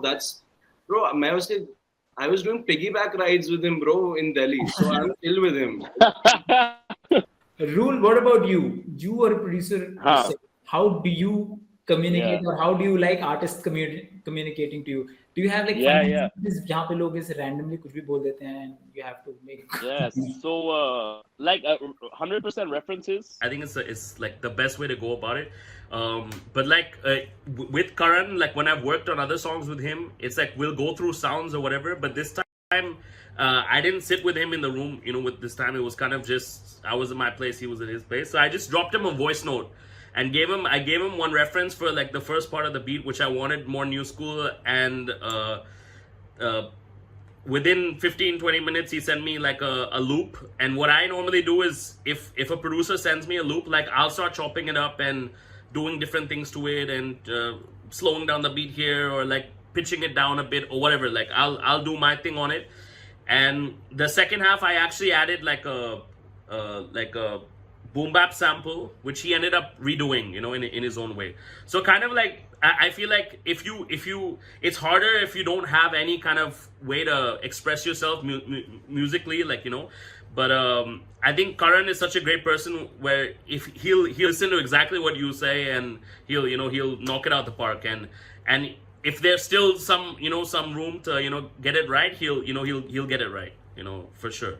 I was doing piggyback rides with him, bro, in Delhi. So I'm chill with him. Rule, what about you? You are a producer. How do you communicate, or how do you like artists communicating to you? Do you have like जहाँ पे लोग ऐसे randomly कुछ भी बोल देते हैं and you have to make So like 100% references. I think it's like the best way to go about it. But like with Karan, like when I've worked on other songs with him, it's like we'll go through sounds or whatever. But this time, I didn't sit with him in the room. With this time, it was kind of just I was in my place, he was in his place. So I just dropped him a voice note and I gave him one reference for like the first part of the beat, which I wanted more new school, and within 15-20 minutes he sent me like a loop. And what I normally do is if a producer sends me a loop, like I'll start chopping it up and doing different things to it and slowing down the beat here or like pitching it down a bit or whatever. Like I'll do my thing on it. And the second half I actually added like a boom bap sample, which he ended up redoing, in his own way. So kind of like I feel like if you it's harder if you don't have any kind of way to express yourself musically, like But I think Karan is such a great person where if he'll listen to exactly what you say and he'll knock it out the park, and if there's still some room to get it right, he'll get it right, for sure.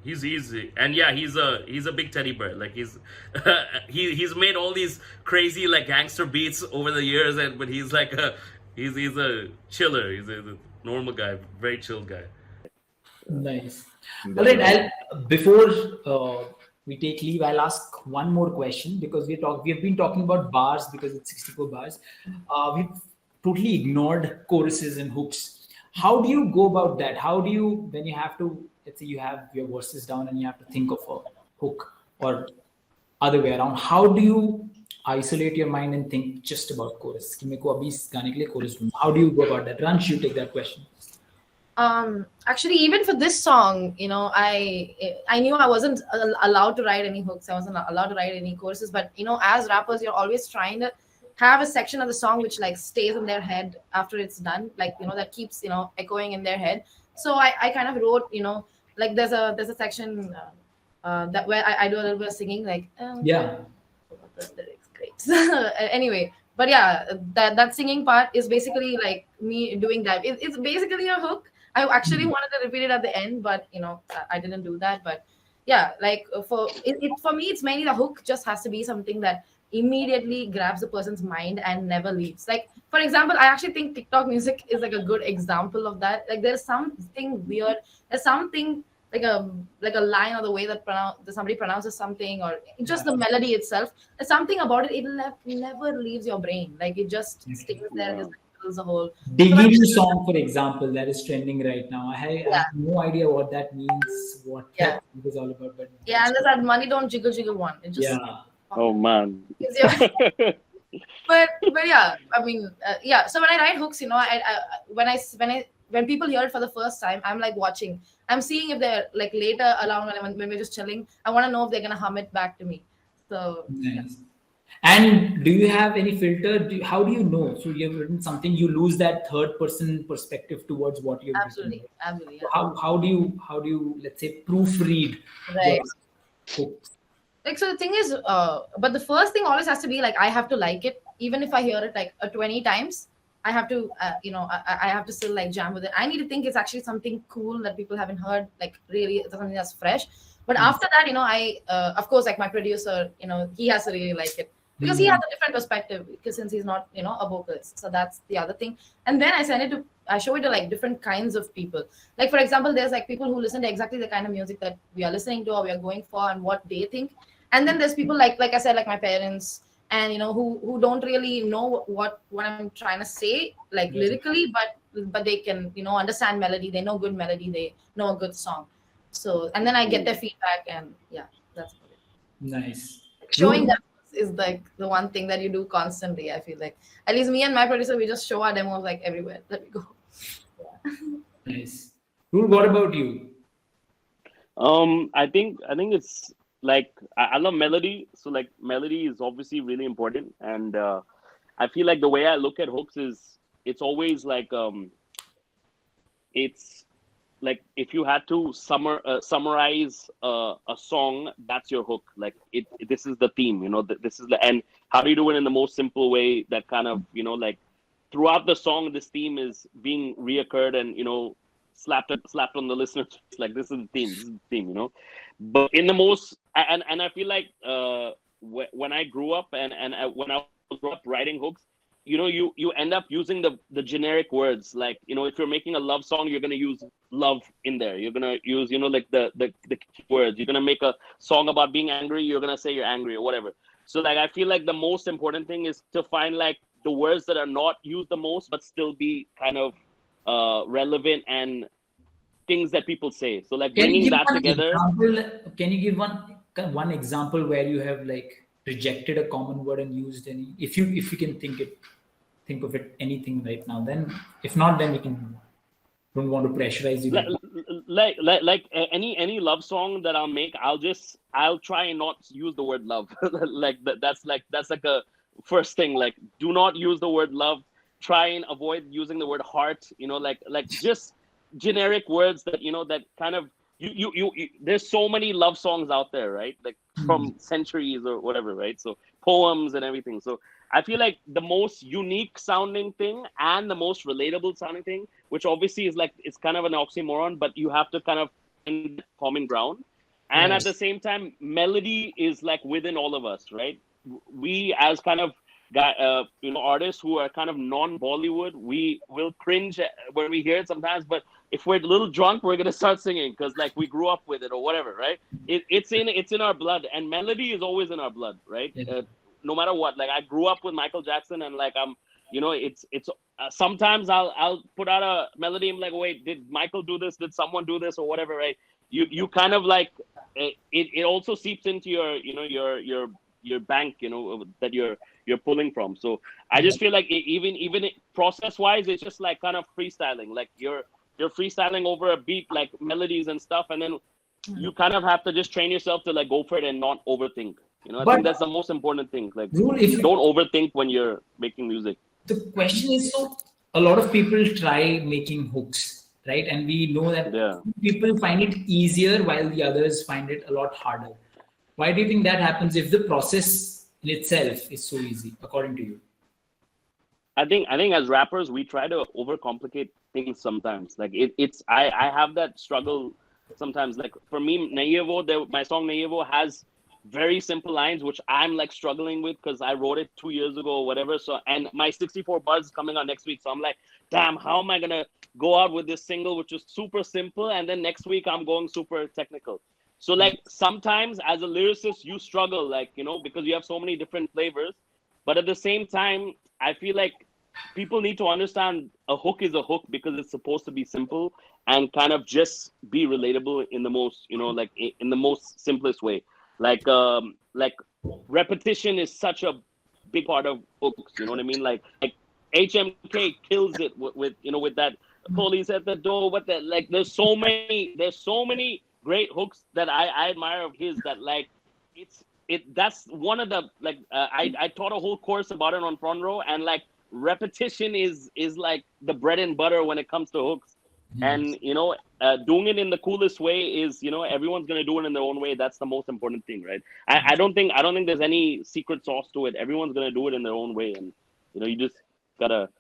He's easy, and yeah, he's a big teddy bear. Like he's made all these crazy like gangster beats over the years, but he's like he's a chiller. He's a normal guy, very chill guy. Nice. All right, before we take leave, I'll ask one more question because we have been talking about bars because it's 64 bars. We've totally ignored choruses and hooks. How do you go about that? How do you, when you have to, let's say you have your verses down and you have to think of a hook, or other way around, how do you isolate your mind and think just about chorus? How do you go about that? Ransh, you take that question. Actually, even for this song, I knew I wasn't allowed to write any hooks. I wasn't allowed to write any choruses. But as rappers, you're always trying to have a section of the song which like stays in their head after it's done, like that keeps echoing in their head. So I kind of wrote, like there's a section that where I do a little bit of singing, like yeah, the lyrics, great. Anyway. But yeah, that singing part is basically like me doing that. It's basically a hook. I actually wanted to repeat it at the end, but I didn't do that. But yeah, like for me, it's mainly the hook just has to be something that immediately grabs the person's mind and never leaves. Like for example, I actually think TikTok music is like a good example of that. Like there's something weird. There's something like a line or the way that somebody pronounces something, or just the melody itself. There's something about it. It never leaves your brain. Like it just stays there and just fills the whole. Diggy song, for example, that is trending right now. I have no idea what that means. What that is all about, but yeah, and there's that money don't jiggle jiggle one. It just oh man. but yeah, I mean yeah. So when I write hooks, when people hear it for the first time, I'm like watching. I'm seeing if they're like later around when we're just chilling. I want to know if they're gonna hum it back to me. So nice. And do you have any filter? How do you know? So you have written something, you lose that third person perspective towards what you've written. Absolutely, absolutely. So Yeah. how do you let's say proofread your Right. hooks? Like, so the thing is, but the first thing always has to be like, I have to like it, even if I hear it like 20 times. I have to, I have to still like jam with it. I need to think it's actually something cool that people haven't heard, like really something that's fresh. But after that, of course, like my producer, he has to really like it because he has a different perspective, because since he's not, a vocalist. So that's the other thing. And then I show it to like different kinds of people. Like, for example, there's like people who listen to exactly the kind of music that we are listening to or we are going for and what they think. And then there's people like I said, like my parents, and who don't really know what I'm trying to say, like lyrically, but they can understand melody. They know good melody. They know a good song. So, and then I get their feedback, and yeah, that's about it. Nice. Showing them is like the one thing that you do constantly. I feel like at least me and my producer, we just show our demos like everywhere that we go. Nice. Rule, what about you? I think it's like I love melody, so like melody is obviously really important, and I feel like the way I look at hooks is it's always like it's like if you had to summarize a song, that's your hook. Like this is the theme, this is the, and how do you do it in the most simple way that kind of like throughout the song this theme is being reoccurred and slapped on the listener. Like this is the theme, but in the most, and I feel like when I grew up and when I grew up writing hooks, you end up using the generic words. Like if you're making a love song, you're gonna use love in there. You're gonna use like the words. You're gonna make a song about being angry, you're gonna say you're angry or whatever. So like I feel like the most important thing is to find like the words that are not used the most but still be kind of relevant and things that people say. So like bringing that together. Can you give one example where you have like rejected a common word and used any? If you can think of it anything right now, then if not, then we can. Don't want to pressurize you. Like any love song that I'll make, I'll try and not use the word love. That's like a first thing. Like do not use the word love. Try and avoid using the word heart. Like just generic words that that kind of you there's so many love songs out there, right? Like from centuries or whatever, right? So poems and everything. So I feel like the most unique sounding thing and the most relatable sounding thing, which obviously is like it's kind of an oxymoron, but you have to kind of find common ground. And at the same time, melody is like within all of us, right? We as kind of artists who are kind of non-Bollywood, we will cringe when we hear it sometimes, but if we're a little drunk, we're gonna start singing because like we grew up with it or whatever, right? It's in our blood, and melody is always in our blood, right? No matter what. Like I grew up with Michael Jackson, and like it's sometimes I'll put out a melody and I'm like, wait, did Michael do this? Did someone do this or whatever, right? You kind of like it also seeps into your bank, that you're pulling from. So I just feel like even process wise, it's just like kind of freestyling. Like you're freestyling over a beat, like melodies and stuff, and then you kind of have to just train yourself to like go for it and not overthink. I think that's the most important thing. Like don't overthink when you're making music. The question is, so a lot of people try making hooks, right? And we know that people find it easier while the others find it a lot harder. Why do you think that happens if the process in itself is so easy, according to you? I think as rappers, we try to overcomplicate things sometimes. Like I have that struggle sometimes. Like for me, my song Nayevo has very simple lines, which I'm like struggling with because I wrote it 2 years ago or whatever. So, and my 64 bars is coming out next week. So I'm like, damn, how am I going to go out with this single, which is super simple. And then next week I'm going super technical. So like sometimes as a lyricist, you struggle, like, because you have so many different flavors. But at the same time, I feel like people need to understand a hook is a hook because it's supposed to be simple and kind of just be relatable in the most, like in the most simplest way. Like repetition is such a big part of hooks. You know what I mean? Like HMK kills it with that police at the door. Like there's so many great hooks that I admire of his that like it's that's one of the like I taught a whole course about it on Front Row, and like repetition is like the bread and butter when it comes to hooks. And doing it in the coolest way is, everyone's gonna do it in their own way. That's the most important thing, right? I don't think there's any secret sauce to it. Everyone's gonna do it in their own way, and you just gotta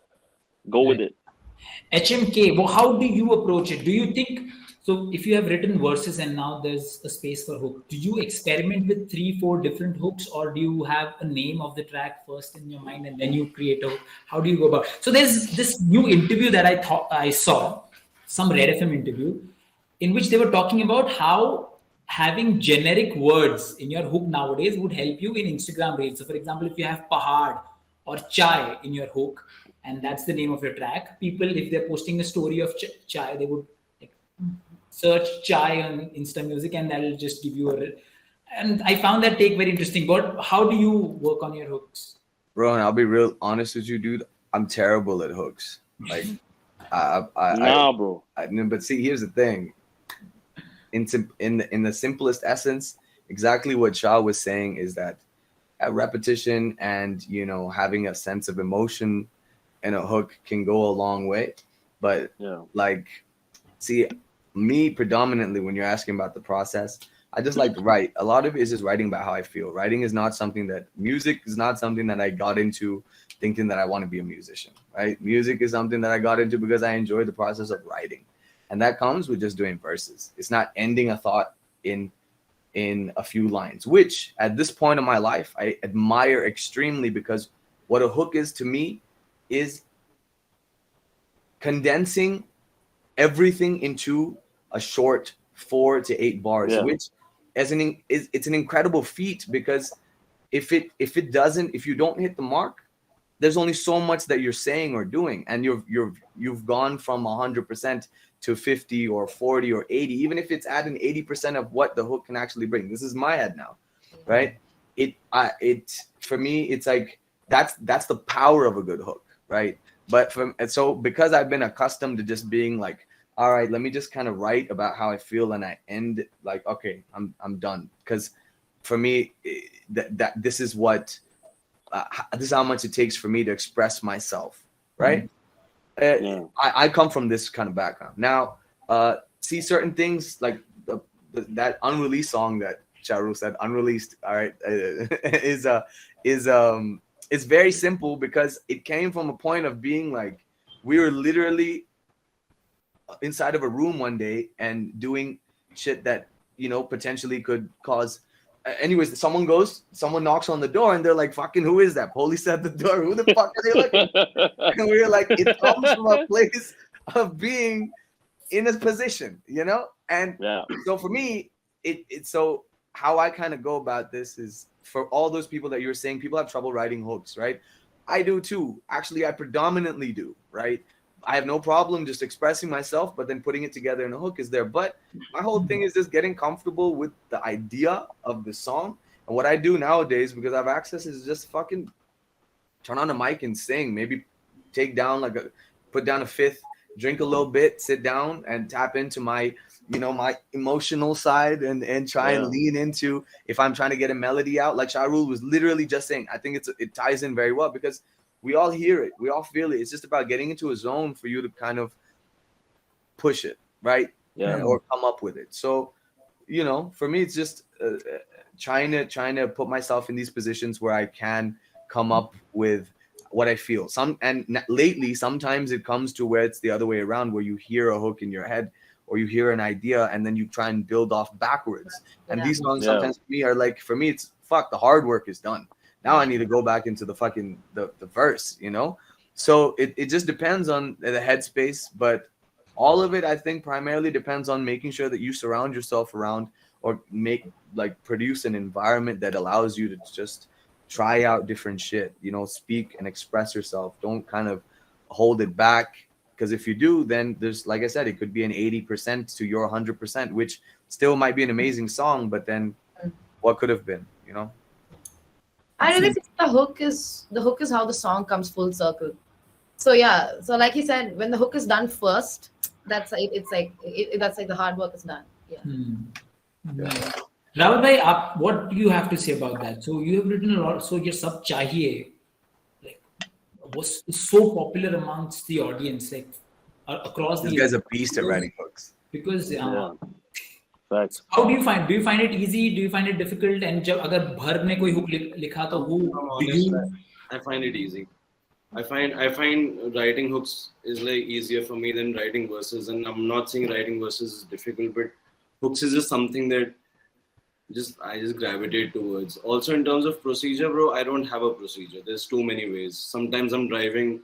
go with it. HMK, well, how do you approach it? Do you think so? If you have written verses and now there's a space for hook, do you experiment with 3-4 different hooks, or do you have a name of the track first in your mind and then you create a hook? How do you go about? So there's this new interview that I saw, some Red FM interview, in which they were talking about how having generic words in your hook nowadays would help you in Instagram Reels. So, for example, if you have Pahad or Chai in your hook, and that's the name of your track, people, if they're posting a story of Chai, they would search Chai on Insta Music, and that'll just give you and I found that take very interesting. But how do you work on your hooks? Rohan, I'll be real honest with you, dude. I'm terrible at hooks. Like, bro. But see, here's the thing. In the simplest essence, exactly what Shah was saying is that repetition and having a sense of emotion in a hook can go a long way. But like, see, me predominantly, when you're asking about the process, I just like to write. A lot of it is just writing about how I feel. Writing is not something that music is not something that I got into thinking that I want to be a musician, right? Music is something that I got into because I enjoy the process of writing. And that comes with just doing verses. It's not ending a thought in a few lines, which at this point in my life, I admire extremely, because what a hook is to me is condensing everything into a short 4 to 8 bars, which it's an incredible feat, because if you don't hit the mark, there's only so much that you're saying or doing, and you've gone from 100% to 50 or 40 or 80, even if it's adding 80% of what the hook can actually bring. This is my head now, right? For me, it's like that's the power of a good hook, right? But so because I've been accustomed to just being like, all right, let me just kind of write about how I feel, and I end like, okay, I'm done. Because for me, this is what this is how much it takes for me to express myself, right? I come from this kind of background. Now, see, certain things like that unreleased song that Charu said, unreleased, all right, it's very simple, because it came from a point of being like, we were literally inside of a room one day and doing shit that potentially could cause. Anyways, someone knocks on the door, and they're like, fucking, who is that? Police at the door. Who the fuck are they looking? And we were like, it comes from a place of being in a position, And so for me, so how I kind of go about this is, for all those people that you're saying, people have trouble writing hooks, right? I do too. Actually, I predominantly do, right? I have no problem just expressing myself, but then putting it together in a hook is there. But my whole thing is just getting comfortable with the idea of the song. And what I do nowadays, because I have access, is just fucking turn on the mic and sing. Maybe put down a fifth, drink a little bit, sit down and tap into my, my emotional side and try and lean into, if I'm trying to get a melody out, like Shah Rule was literally just saying. I think it ties in very well, because we all hear it. We all feel it. It's just about getting into a zone for you to kind of push it, right? Yeah. Or come up with it. So, for me, it's just trying to put myself in these positions where I can come up with what I feel. Lately, sometimes it comes to where it's the other way around, where you hear a hook in your head, or you hear an idea, and then you try and build off backwards. And these songs sometimes for me are like, it's the hard work is done. Now I need to go back into the fucking the verse, So it just depends on the headspace, but all of it, I think, primarily depends on making sure that you surround yourself around, or produce an environment that allows you to just try out different shit, speak and express yourself. Don't kind of hold it back, because if you do, then there's, like I said, it could be an 80% to your 100%, which still might be an amazing song, but then what could have been, I really think the hook is how the song comes full circle. So so like he said, when the hook is done first, that's like the hard work is done. Rahul bhai, what do you have to say about that? So you have written a lot. So your Sab Chahiye like was so popular amongst the audience, like across This the guy's a beast at writing hooks. because Yeah. Facts. how do you find? Do you find it easy? Do you find it difficult? And जब अगर भर ने कोई hook लिखा तो who I'm do honest, you? I find it easy. I find writing hooks is like easier for me than writing verses, and I'm not saying writing verses is difficult, but hooks is just something that I just gravitate towards. Also, in terms of procedure, bro, I don't have a procedure. There's too many ways. Sometimes I'm driving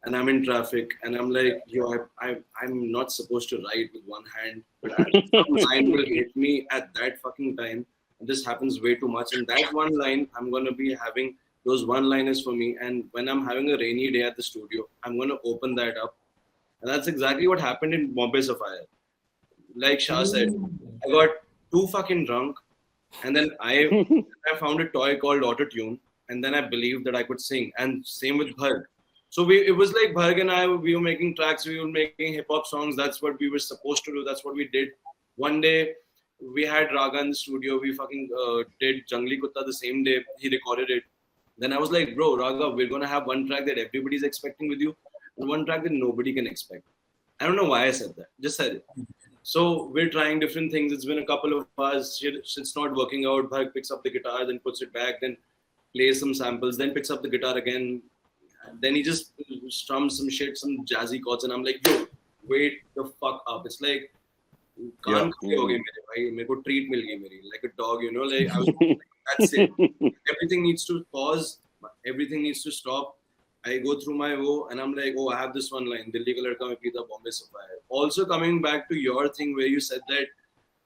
and I'm in traffic and I'm like, yo, I'm not supposed to write with one hand, but some line will hit me at that fucking time. And this happens way too much. And that one line, I'm going to be having those one-liners for me. And when I'm having a rainy day at the studio, I'm going to open that up. And that's exactly what happened in Bombay Sapphire. Like Shah said, I got too fucking drunk. And then I found a toy called Auto-Tune. And then I believed that I could sing. And same with Bharg. So it was like Bharg and I, we were making tracks, we were making hip-hop songs. That's what we were supposed to do. That's what we did. One day, we had Raga in the studio. We fucking did Jungli Kutta the same day. He recorded it. Then I was like, bro, Raga, we're going to have one track that everybody's expecting with you and one track that nobody can expect. I don't know why I said that. Just said it. So we're trying different things. It's been a couple of hours. It's not working out. Bharg picks up the guitar, then puts it back, then plays some samples, then picks up the guitar again. Then he just strums some shit, some jazzy chords, and I'm like, yo, wait the fuck up. It's like, can't treat mil gayi meri, like a dog, you know, like I was like, that's it. Everything needs to pause, everything needs to stop. I go through my woe and I'm like, oh, I have this one line, Delhi ka ladka mein peeta Bombay Sapphire. Also coming back to your thing where you said that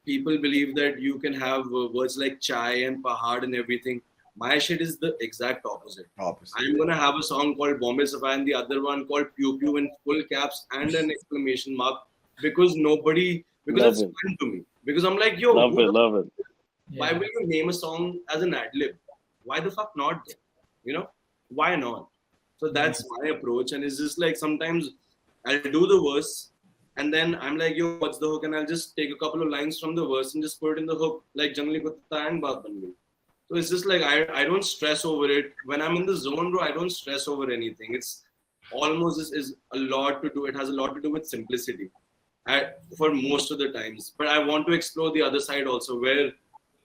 people believe that you can have words like chai and pahad and everything. My shit is the exact opposite. I'm going to have a song called Bombay Sapphire and the other one called Pew Pew in full caps and an exclamation mark because it's fun to me. Because I'm like, yo, love it. Why will you name a song as an ad-lib? Why the fuck not? You know? Why not? So that's my approach. And it's just like sometimes I'll do the verse and then I'm like, yo, what's the hook? And I'll just take a couple of lines from the verse and just put it in the hook like Jungli Kutta and Baat Ban Gayi. So it's just like I don't stress over it. When I'm in the zone, bro, I don't stress over anything. It's almost is a lot to do. It has a lot to do with simplicity for most of the times. But I want to explore the other side also where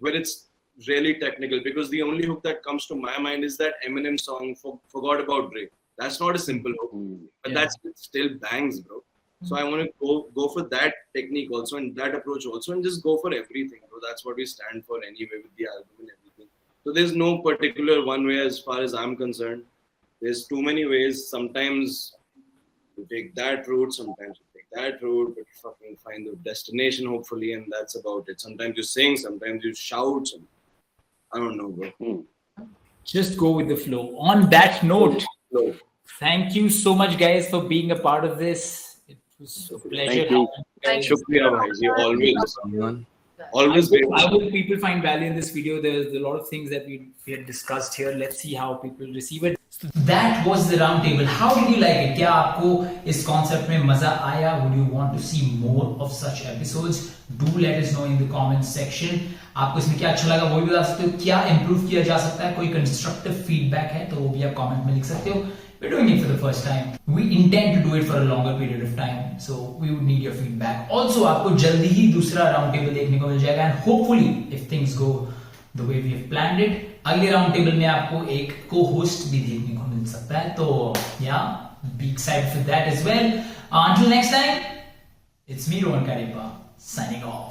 it's really technical because the only hook that comes to my mind is that Eminem song, Forgot About Dre. That's not a simple hook, but that still bangs, bro. So I want to go for that technique also and that approach also and just go for everything, bro. That's what we stand for anyway with the album and everything. So there's no particular one way as far as I'm concerned. There's too many ways. Sometimes you take that route, sometimes you take that route, but you fucking find the destination hopefully, and that's about it. Sometimes you sing, sometimes you shout. I don't know, bro. Just go with the flow. On that note, thank you so much, guys, for being a part of this. It was a pleasure. Thank you. Shukriya, bhai. You always. I hope people find value in this video. There's a lot of things that we had discussed here. Let's see how people receive it. So that was the round table. How did you like it? क्या आपको इस concept में मजा आया? Would you want to see more of such episodes? Do let us know in the comments section. आपको इसमें क्या अच्छा लगा वो भी बता सकते हो. क्या improve किया जा सकता है? कोई constructive feedback है तो वो भी आप comment में लिख सकते हो. We're doing it for the first time. We intend to do it for a longer period of time. So we would need your feedback. Also, आपको जल्दी ही दूसरा round table देखने को मिल जाएगा. And hopefully, if things go the way we have planned it, अगले round table में आपको एक co-host भी देखने को मिल सकता है. तो yeah, be excited for that as well. Until next time, it's me Rohan Karipa signing off.